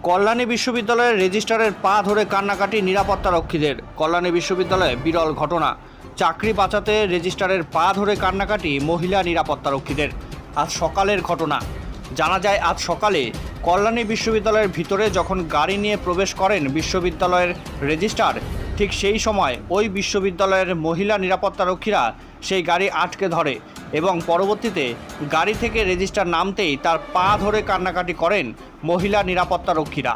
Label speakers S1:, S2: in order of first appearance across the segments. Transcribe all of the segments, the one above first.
S1: কল্যাণী বিশ্ববিদ্যালয়ের রেজিস্ট্রারের পা ধরে কান্নাকাটি নিরাপত্তারক্ষীদের। কল্যাণী বিশ্ববিদ্যালয়ে বিরল ঘটনা, চাকরি বাঁচাতে রেজিস্ট্রারের পা ধরে কান্নাকাটি মহিলা নিরাপত্তারক্ষীদের। আজ সকালের ঘটনা। জানা যায় আজ সকালে কল্যাণী বিশ্ববিদ্যালয়ের ভিতরে যখন গাড়ি নিয়ে প্রবেশ করেন বিশ্ববিদ্যালয়ের রেজিস্ট্রার, ঠিক সেই সময় ওই বিশ্ববিদ্যালয়ের মহিলা নিরাপত্তারক্ষীরা সেই গাড়ি আটকে ধরে এবং পরবর্তীতে গাড়ি থেকে রেজিস্ট্রার নামতেই তার পা ধরে কান্নাকাটি করেন মহিলা নিরাপত্তারক্ষীরা।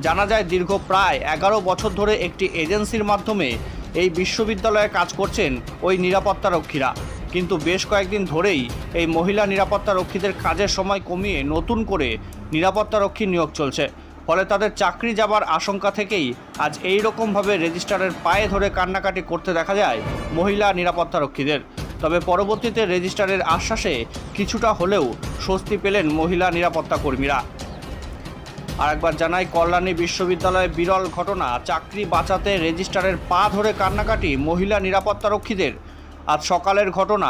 S1: জানা যায় দীর্ঘ প্রায় 11 বছর ধরে একটি এজেন্সির মাধ্যমে এই বিশ্ববিদ্যালয়ে কাজ করছেন ওই নিরাপত্তারক্ষীরা, কিন্তু বেশ কয়েকদিন ধরেই এই মহিলা নিরাপত্তারক্ষীদের কাজের সময় কমিয়ে নতুন করে নিরাপত্তারক্ষী নিয়োগ চলছে। ফলে তাদের চাকরি যাবার আশঙ্কা থেকেই আজ এই রকমভাবে রেজিস্ট্রারের পায়ে ধরে কান্নাকাটি করতে দেখা যায় মহিলা নিরাপত্তারক্ষীদের। তবে পরবর্তীতে রেজিস্ট্রারের আশ্বাসে কিছুটা হলেও স্বস্তি পেলেন মহিলা নিরাপত্তা কর্মীরা। আরেকবার জানাই, কল্যাণী বিশ্ববিদ্যালয়ে বিরল ঘটনা, চাকরি বাঁচাতে রেজিস্ট্রারের পা ধরে কান্নাকাটি মহিলা নিরাপত্তারক্ষীদের। আজ সকালের ঘটনা।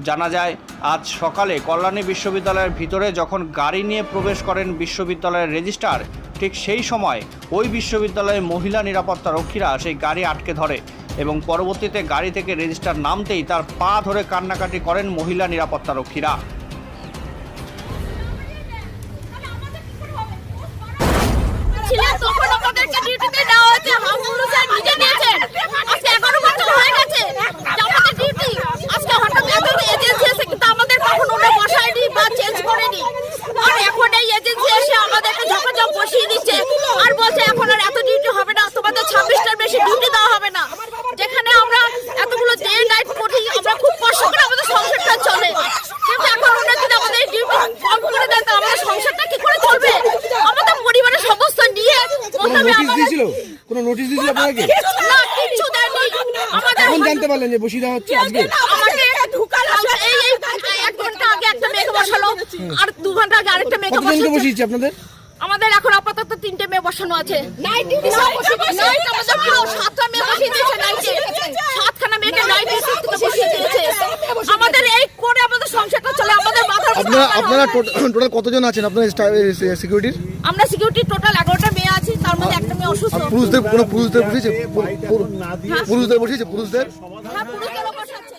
S1: জানা যায় আজ সকালে কল্যাণী বিশ্ববিদ্যালয়ের ভিতরে যখন গাড়ি নিয়ে প্রবেশ করেন বিশ্ববিদ্যালয়ের রেজিস্ট্রার, ঠিক সেই সময় ওই বিশ্ববিদ্যালয়ের মহিলা নিরাপত্তারক্ষীরা সেই গাড়ি আটকে ধরে এবং পরবর্তীতে গাড়ি থেকে রেজিস্ট্রার নামতেই তার পা ধরে কান্নাকাটি করেন মহিলা নিরাপত্তারক্ষীরা।
S2: যেখানে আমরা এতগুলো ডে নাইট করি, আমরা খুব কষ্ট করে আমাদের সংসারটা চলে, কিন্তু এখন ওরা যদি আমাদের ডিউটি কম করে দেয় তো আমাদের সংসারটা কি করে চলবে? আমাদের পরিবারের সদস্য নিয়ে
S3: কোনো নোটিশ দিয়েছিল আপনাকে?
S2: না, কিছু দেয়নি। আমাদের
S3: এখন জানতে পারলেন যে বসিয়ে দেওয়া হচ্ছে আজকে?
S2: আমাকে এই 1 ঘন্টা আগে একটা মেয়ে বসালো, আর 2 ঘন্টা আগে আরেকটা মেয়ে
S3: কতজনকে বসিয়েছে আপনাদের?
S2: আমাদের এখন আপাতত 3টে মেয়ে বসানো আছে। নাইট আমাদের পুরো 7টা মেয়ে বসিয়ে দিয়েছে। নাইটে 7খানা মেয়েকে নাইট বসিয়ে দিয়েছে। আমাদের এই করে আমাদের সংসারটা চলে। আমাদের মাথার
S3: আপনারা টোটাল কতজন আছেন আপনাদের সিকিউরিটির?
S2: আমরা সিকিউরিটি টোটাল 11টা মেয়ে আছি, তার মধ্যে একটা মেয়ে অসুস্থ।
S3: পুরুষদের বসিয়েছে? পুরুষদের বসিয়েছে?
S2: হ্যাঁ, পুরুষদেরও বসাচ্ছে।